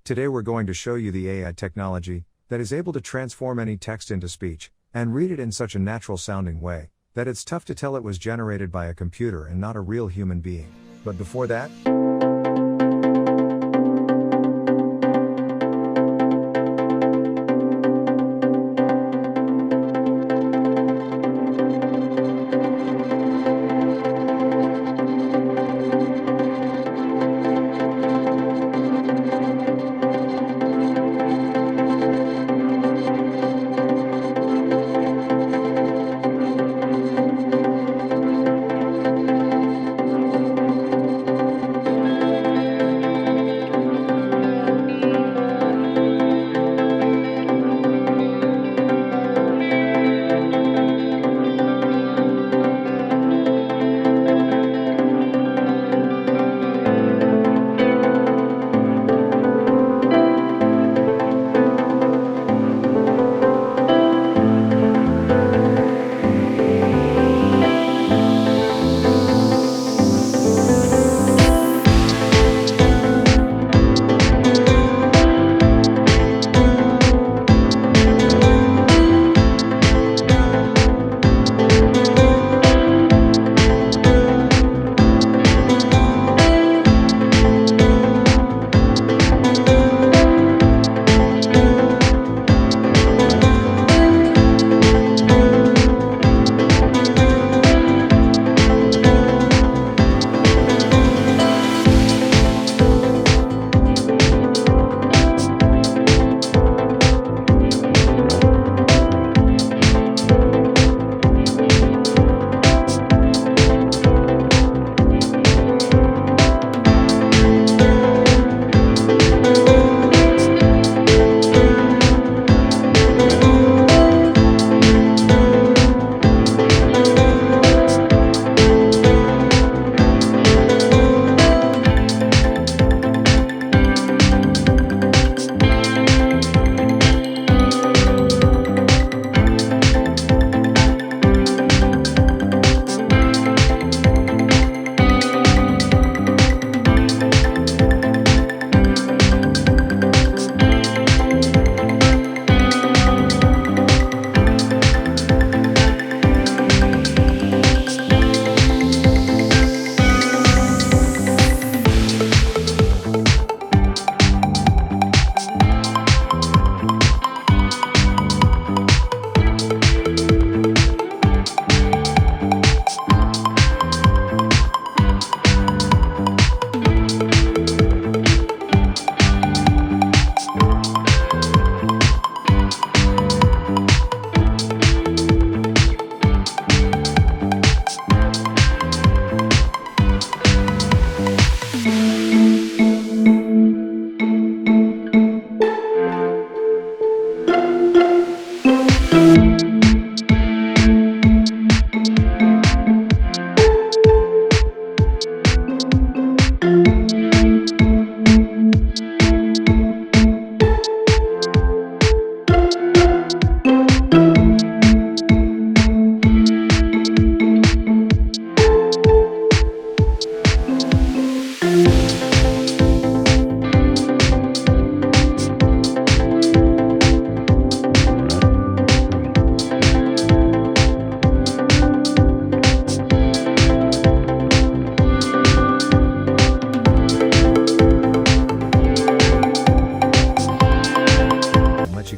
Today we're going to show you the AI technology that is able to transform any text into speech and read it in such a natural sounding way that it's tough to tell it was generated by a computer and not a real human being. But before that,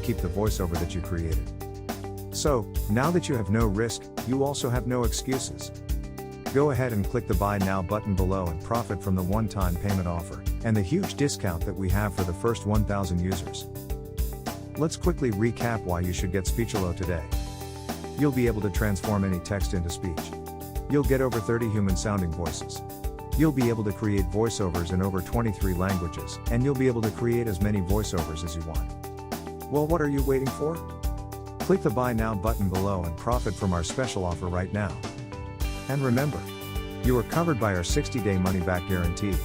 keep the voiceover that you created. So, now that you have no risk, you also have no excuses. Go ahead and click the Buy Now button below and profit from the one-time payment offer, and the huge discount that we have for the first 1,000 users. Let's quickly recap why you should get Speechelo today. You'll be able to transform any text into speech. You'll get over 30 human-sounding voices. You'll be able to create voiceovers in over 23 languages, and you'll be able to create as many voiceovers as you want. Well, what are you waiting for? Click the Buy Now button below and profit from our special offer right now. And remember, you are covered by our 60-day money-back guarantee.